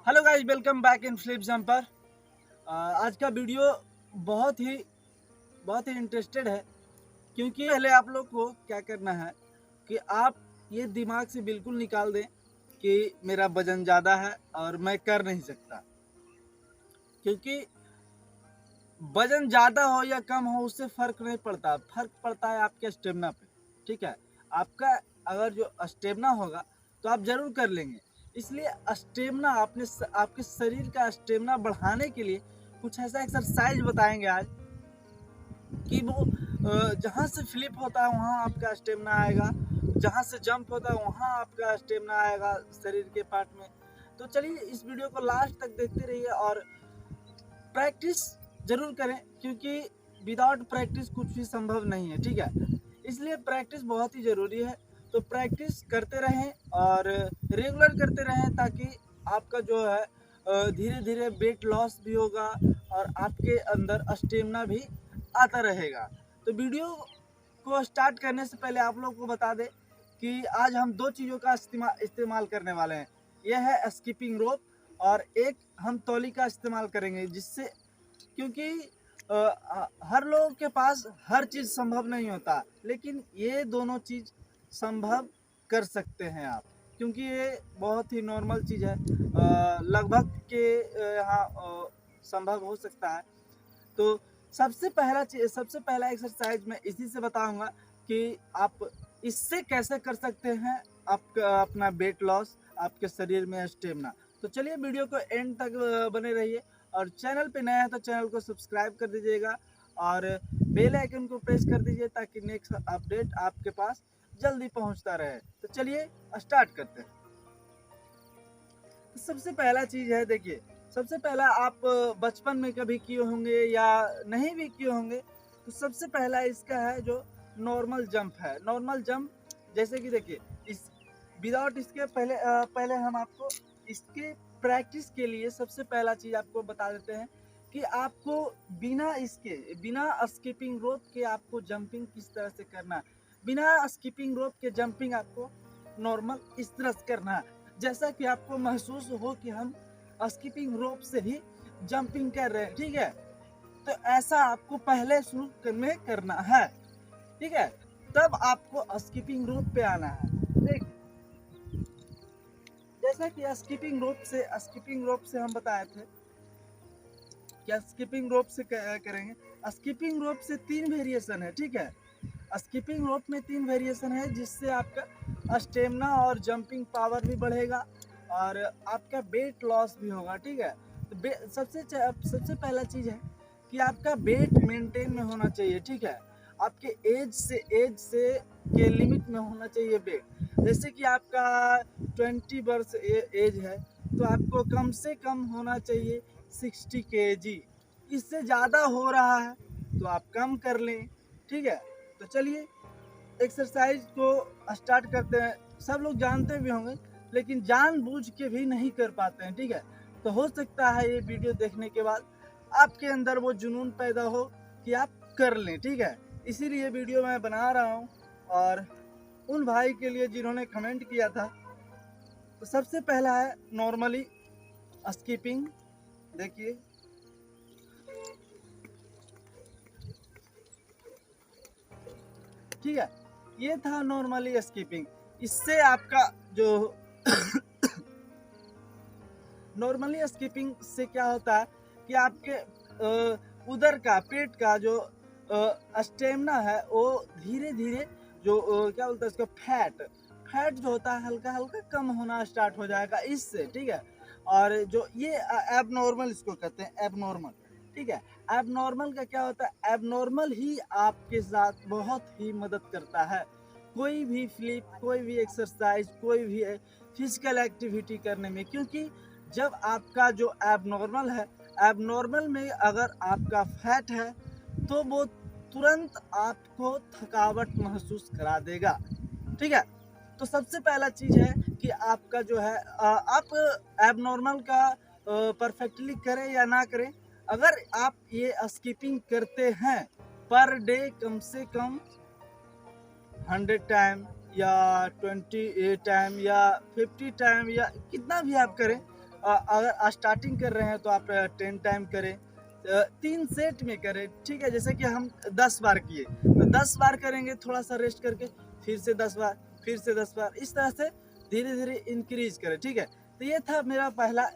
Hello guys, welcome back in flip jumper. आज का video बहुत ही इंटरेस्टेड है, क्योंकि पहले आप लोग को क्या करना है कि आप ये दिमाग से बिल्कुल निकाल दें कि मेरा वजन ज़्यादा है और मैं कर नहीं सकता। क्योंकि वजन ज़्यादा हो या कम हो उससे फ़र्क नहीं पड़ता, फ़र्क पड़ता है आपके स्टेमिना पे। ठीक है, आपका अगर जो स्टेमिना होगा तो आप ज़रूर कर लेंगे। इसलिए स्टेमिना आपके शरीर का स्टेमिना बढ़ाने के लिए कुछ ऐसा एक्सरसाइज बताएंगे आज कि वो जहाँ से फ्लिप होता है वहाँ आपका स्टेमिना आएगा, जहाँ से जंप होता है वहाँ आपका स्टेमिना आएगा शरीर के पार्ट में। तो चलिए इस वीडियो को लास्ट तक देखते रहिए और प्रैक्टिस जरूर करें, क्योंकि विदाउट प्रैक्टिस कुछ भी संभव नहीं है। ठीक है, इसलिए प्रैक्टिस बहुत ही ज़रूरी है। तो प्रैक्टिस करते रहें और रेगुलर करते रहें, ताकि आपका जो है धीरे धीरे वेट लॉस भी होगा और आपके अंदर स्टेमिना भी आता रहेगा। तो वीडियो को स्टार्ट करने से पहले आप लोग को बता दें कि आज हम दो चीज़ों का इस्तेमाल करने वाले हैं। यह है स्किपिंग रोप और एक हम तौली का इस्तेमाल करेंगे, जिससे क्योंकि हर लोगों के पास हर चीज़ संभव नहीं होता, लेकिन ये दोनों चीज़ संभव कर सकते हैं आप, क्योंकि ये बहुत ही नॉर्मल चीज़ है। लगभग के यहाँ संभव हो सकता है। तो सबसे पहला एक्सरसाइज मैं इसी से बताऊंगा कि आप इससे कैसे कर सकते हैं आपका अपना वेट लॉस, आपके शरीर में स्टेमिना। तो चलिए वीडियो को एंड तक बने रहिए और चैनल पे नया है तो चैनल को सब्सक्राइब कर दीजिएगा और बेल आइकन को प्रेस कर दीजिए, ताकि नेक्स्ट अपडेट आपके पास जल्दी पहुंचता रहे। तो चलिए स्टार्ट करते हैं। तो सबसे पहला चीज़ है, देखिए सबसे पहला आप बचपन में कभी किए होंगे या नहीं भी किए होंगे, तो सबसे पहला इसका है जो नॉर्मल जंप है। नॉर्मल जंप जैसे कि देखिए इस विदाउट इसके पहले हम आपको इसके प्रैक्टिस के लिए सबसे पहला चीज़ आपको बता देते हैं कि आपको बिना स्किपिंग रोप के आपको जंपिंग किस तरह से करना है। बिना स्किपिंग रोप के जंपिंग आपको नॉर्मल इस तरह से करना है, जैसा कि आपको महसूस हो कि हम स्किपिंग रोप से ही जंपिंग कर रहे हैं। ठीक है, तो ऐसा आपको पहले शुरू में करना है। ठीक है, तब आपको स्किपिंग रोप पे आना है। ठीक, जैसा कि स्किपिंग रोप से हम बताए थे कि स्किपिंग रोप से करेंगे। स्किपिंग रोप से 3 वेरिएशन है। ठीक है, स्किपिंग रोप में 3 वेरिएशन है, जिससे आपका स्टेमिना और जंपिंग पावर भी बढ़ेगा और आपका वेट लॉस भी होगा। ठीक है, तो सबसे पहला चीज़ है कि आपका वेट मेंटेन में होना चाहिए। ठीक है, आपके एज से के लिमिट में होना चाहिए वेट। जैसे कि आपका 20 वर्ष एज है, तो आपको कम से कम होना चाहिए 60 kg। इससे ज़्यादा हो रहा है तो आप कम कर लें। ठीक है, तो चलिए एक्सरसाइज को स्टार्ट करते हैं। सब लोग जानते भी होंगे, लेकिन जानबूझ के भी नहीं कर पाते हैं। ठीक है, तो हो सकता है ये वीडियो देखने के बाद आपके अंदर वो जुनून पैदा हो कि आप कर लें। ठीक है, इसीलिए वीडियो मैं बना रहा हूँ। और उन भाई के लिए जिन्होंने कमेंट किया था, तो सबसे पहला है नॉर्मली स्किपिंग। देखिए ठीक है, ये था नॉर्मली स्किपिंग। इससे आपका जो नॉर्मली स्किपिंग से क्या होता है कि आपके उदर का, पेट का जो स्टेमिना है वो धीरे धीरे जो क्या बोलते हैं उसको, फैट जो होता है हल्का हल्का कम होना स्टार्ट हो जाएगा इससे। ठीक है, और जो ये एबनॉर्मल इसको कहते हैं, एबनॉर्मल। ठीक है, एबनॉर्मल का क्या होता है, एबनॉर्मल ही आपके साथ बहुत ही मदद करता है। कोई भी फ्लिप, कोई भी एक्सरसाइज, कोई भी फिजिकल एक्टिविटी करने में, क्योंकि जब आपका जो एबनॉर्मल है, एबनॉर्मल में अगर आपका फैट है तो वो तुरंत आपको थकावट महसूस करा देगा। ठीक है, तो सबसे पहला चीज़ है कि आपका जो है आप एबनॉर्मल का परफेक्टली करें या ना करें, अगर आप ये स्किपिंग करते हैं पर डे कम से कम 100 टाइम या 20 टाइम या 50 टाइम या कितना भी आप करें, अगर स्टार्टिंग कर रहे हैं तो आप 10 टाइम करें, 3 सेट में करें, ठीक है। जैसे कि हम 10 बार किए तो 10 बार करेंगे, थोड़ा सा रेस्ट करके फिर से 10 बार, फिर से 10 बार, इस तरह से धीरे धीरे इंक्रीज करें, ठीक है। तो ये था मेरा पहला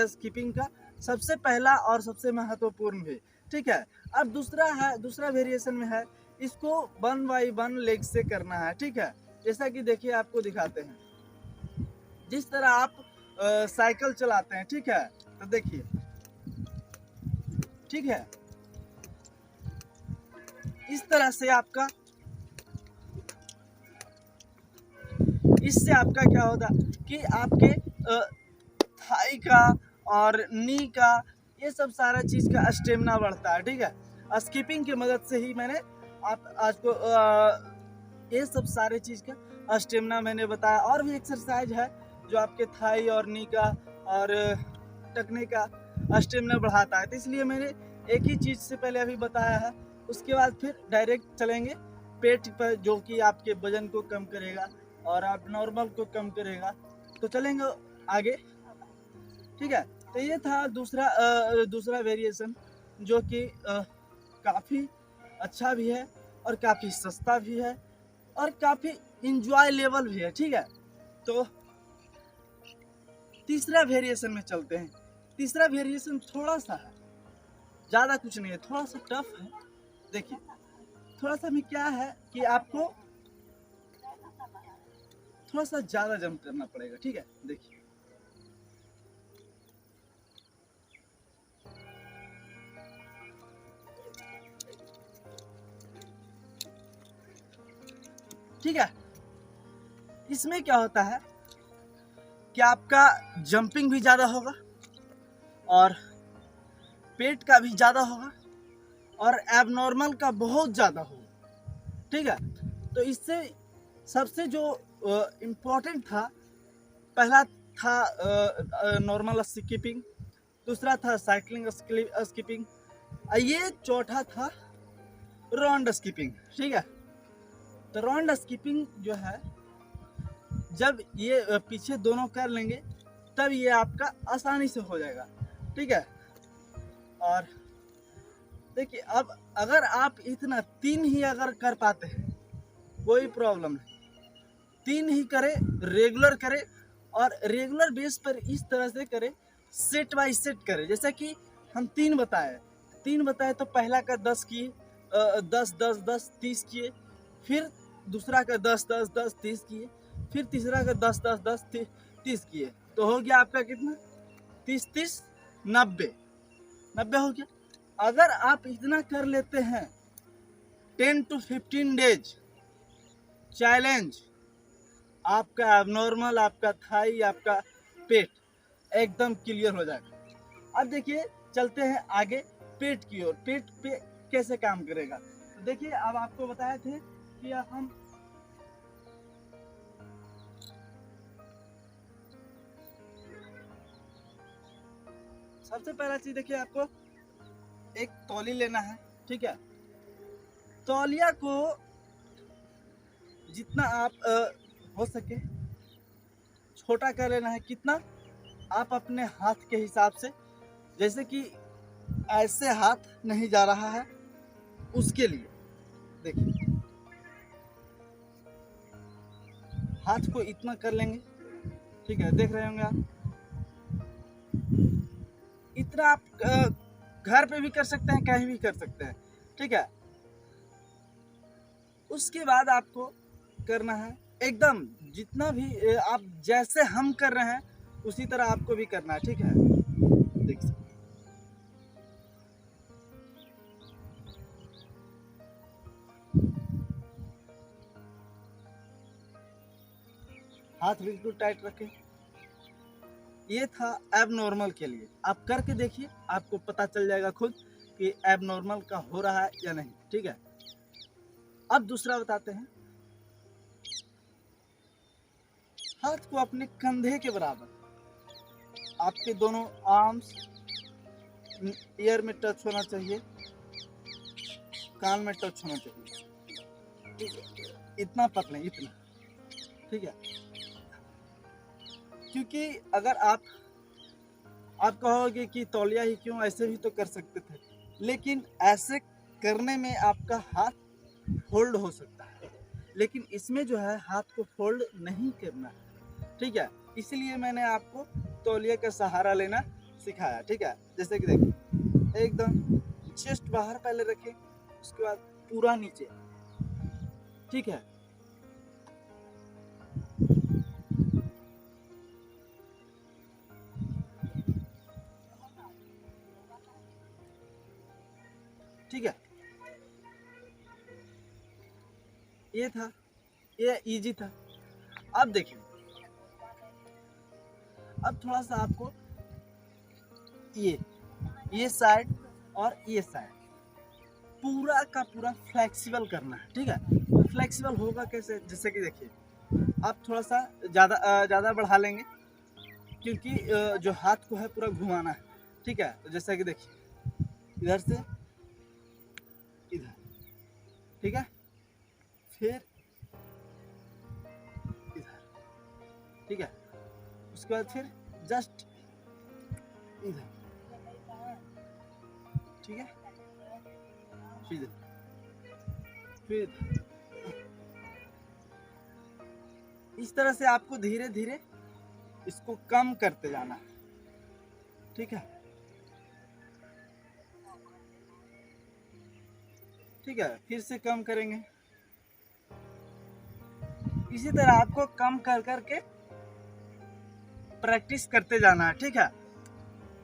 स्किपिंग का सबसे पहला और सबसे महत्वपूर्ण भी, ठीक है। अब दूसरा वेरिएशन में है, इसको 1 बाई 1 लेग से करना है, ठीक है। जैसा कि देखिए आपको दिखाते हैं, जिस तरह आप साइकिल चलाते हैं, ठीक है। तो देखिए, ठीक है, इस तरह से आपका, इससे आपका क्या होता कि आपके थाई का और नी का, ये सब सारा चीज़ का स्टेमिना बढ़ता है, ठीक है। स्किपिंग की मदद से ही मैंने आप आज को ये सब सारे चीज़ का स्टेमिना मैंने बताया। और भी एक्सरसाइज है जो आपके थाई और नी का और टकने का स्टेमिना बढ़ाता है। तो इसलिए मैंने एक ही चीज़ से पहले अभी बताया है, उसके बाद फिर डायरेक्ट चलेंगे पेट पर, जो कि आपके वजन को कम करेगा और आप नॉर्मल को कम करेगा। तो चलेंगे आगे, ठीक है। तो ये था दूसरा वेरिएशन, जो कि काफ़ी अच्छा भी है और काफ़ी सस्ता भी है और काफ़ी इंजॉय लेवल भी है, ठीक है। तो तीसरा वेरिएशन में चलते हैं। तीसरा वेरिएशन थोड़ा सा है, ज़्यादा कुछ नहीं है, थोड़ा सा टफ है। देखिए, थोड़ा सा में क्या है कि आपको थोड़ा सा ज़्यादा जंप करना पड़ेगा, ठीक है। देखिए, ठीक है। इसमें क्या होता है कि आपका जंपिंग भी ज़्यादा होगा और पेट का भी ज़्यादा होगा और एबनॉर्मल का बहुत ज़्यादा होगा, ठीक है। तो इससे सबसे जो इम्पोर्टेंट था, पहला था नॉर्मल स्किपिंग, दूसरा था साइकिलिंग स्किपिंग, ये चौथा था राउंड स्किपिंग, ठीक है। तो राउंड स्किपिंग जो है, जब ये पीछे दोनों कर लेंगे तब ये आपका आसानी से हो जाएगा, ठीक है। और देखिए, अब अगर आप इतना 3 ही अगर कर पाते हैं, कोई प्रॉब्लम नहीं, 3 ही करें, रेगुलर करें और रेगुलर बेस पर इस तरह से करें, सेट बाय सेट करें। जैसा कि हम 3 बताए तो पहला का 10 किए, 10 10 10 30 किए, फिर दूसरा का 10 10 10 30 किए, फिर तीसरा का 10 10 10 30 किए। तो हो गया आपका कितना, 30 30 90 90 हो गया। अगर आप इतना कर लेते हैं 10 to 15 डेज चैलेंज, आपका एबनॉर्मल, आपका थाई, आपका पेट एकदम क्लियर हो जाएगा। अब देखिए, चलते हैं आगे पेट की ओर। पेट पे कैसे काम करेगा, तो देखिए, अब आपको बताए थे कि हम सबसे पहला चीज, देखिए, आपको एक तौली लेना है, ठीक है। तौलिया को जितना आप हो सके छोटा कर लेना है। कितना, आप अपने हाथ के हिसाब से, जैसे कि ऐसे हाथ नहीं जा रहा है, उसके लिए देखिए, हाथ को इतना कर लेंगे, ठीक है। देख रहे होंगे आप, इतना आप घर पे भी कर सकते हैं, कहीं भी कर सकते हैं, ठीक है। उसके बाद आपको करना है एकदम, जितना भी आप जैसे हम कर रहे हैं उसी तरह आपको भी करना है, ठीक है। देख सकते, हाथ बिल्कुल टाइट रखें। ये था एबनॉर्मल के लिए, आप करके देखिए, आपको पता चल जाएगा खुद कि एबनॉर्मल का हो रहा है या नहीं, ठीक है। अब दूसरा बताते हैं, हाथ को अपने कंधे के बराबर, आपके दोनों आर्म्स ईयर में टच होना चाहिए, कान में टच होना चाहिए, ठीक है। इतना पतले, इतना, ठीक है। क्योंकि अगर आप आप कहोगे कि तौलिया ही क्यों, ऐसे भी तो कर सकते थे, लेकिन ऐसे करने में आपका हाथ फोल्ड हो सकता है, लेकिन इसमें जो है हाथ को फोल्ड नहीं करना है, ठीक है। इसलिए मैंने आपको तौलिया का सहारा लेना सिखाया, ठीक है। जैसे कि देखिए, एकदम चेस्ट बाहर पहले रखें, उसके बाद पूरा नीचे, ठीक है। ठीक है, ये था, ये इजी था। अब देखिए, अब थोड़ा सा आपको ये साइड और ये साइड पूरा का पूरा फ्लेक्सिबल करना है, ठीक है। तो फ्लेक्सिबल होगा कैसे, जैसे कि देखिए, आप थोड़ा सा ज़्यादा बढ़ा लेंगे, क्योंकि जो हाथ को है पूरा घुमाना है, ठीक है। तो जैसा कि देखिए, इधर से इधर, ठीक है, फिर इधर, ठीक है, उसके बाद फिर जस्ट इधर, ठीक है, फिर इस तरह से आपको धीरे धीरे इसको कम करते जाना है, ठीक है। ठीक है, फिर से कम करेंगे, इसी तरह आपको कम कर करके प्रैक्टिस करते जाना है, ठीक है।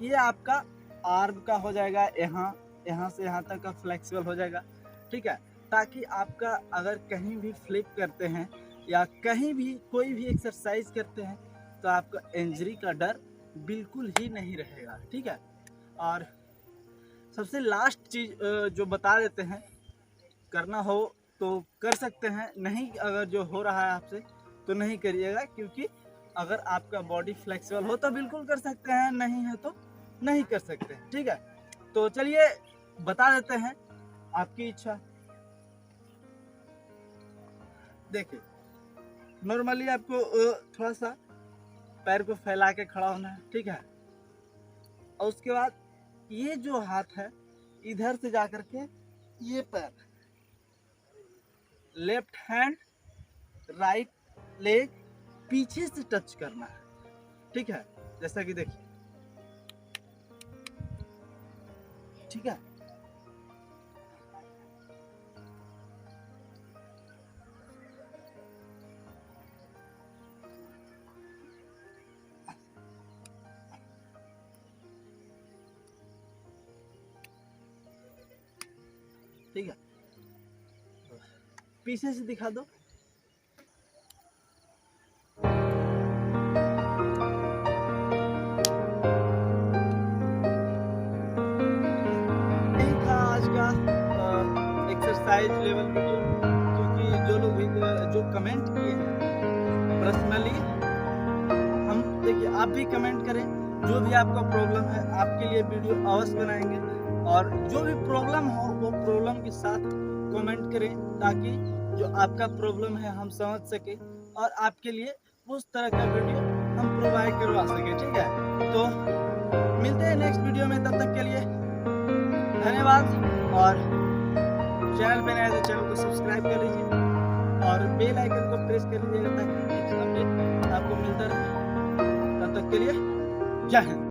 ये आपका आर्म का हो जाएगा, यहाँ से यहाँ तक का फ्लेक्सिबल हो जाएगा, ठीक है। ताकि आपका अगर कहीं भी फ्लिप करते हैं या कहीं भी कोई भी एक्सरसाइज करते हैं तो आपका इंजरी का डर बिल्कुल ही नहीं रहेगा, ठीक है। और सबसे लास्ट चीज़ जो बता देते हैं, करना हो तो कर सकते हैं, नहीं अगर जो हो रहा है आपसे तो नहीं करिएगा, क्योंकि अगर आपका बॉडी फ्लेक्सिबल हो तो बिल्कुल कर सकते हैं, नहीं है तो नहीं कर सकते, ठीक है। तो चलिए बता देते हैं, आपकी इच्छा। देखिए, नॉर्मली आपको थोड़ा सा पैर को फैला के खड़ा होना है, ठीक है। और उसके बाद ये जो हाथ है इधर से जाकर के ये पैर, लेफ्ट हैंड राइट लेग पीछे से टच करना है, ठीक है। जैसा कि देखिए, ठीक है, ठीक है, पीछे से दिखा दो। एक्सरसाइज लेवल वीडियो, क्योंकि जो लोग भी जो कमेंट किए हैं पर्सनली, हम देखिए, आप भी कमेंट करें, जो भी आपका प्रॉब्लम है आपके लिए वीडियो अवश्य बनाएंगे, और जो भी प्रॉब्लम हो वो प्रॉब्लम के साथ कमेंट करें, ताकि जो आपका प्रॉब्लम है हम समझ सके और आपके लिए उस तरह का वीडियो हम प्रोवाइड करवा सके, ठीक है। तो मिलते हैं नेक्स्ट वीडियो में, तब तक के लिए धन्यवाद। और चैनल पे नए तो चैनल को सब्सक्राइब कर लीजिए और बेल आइकन को प्रेस कर लीजिएगा, ताकि नेक्स्ट अपडेट आपको मिलता रहे। तब तक के लिए जय हिंद।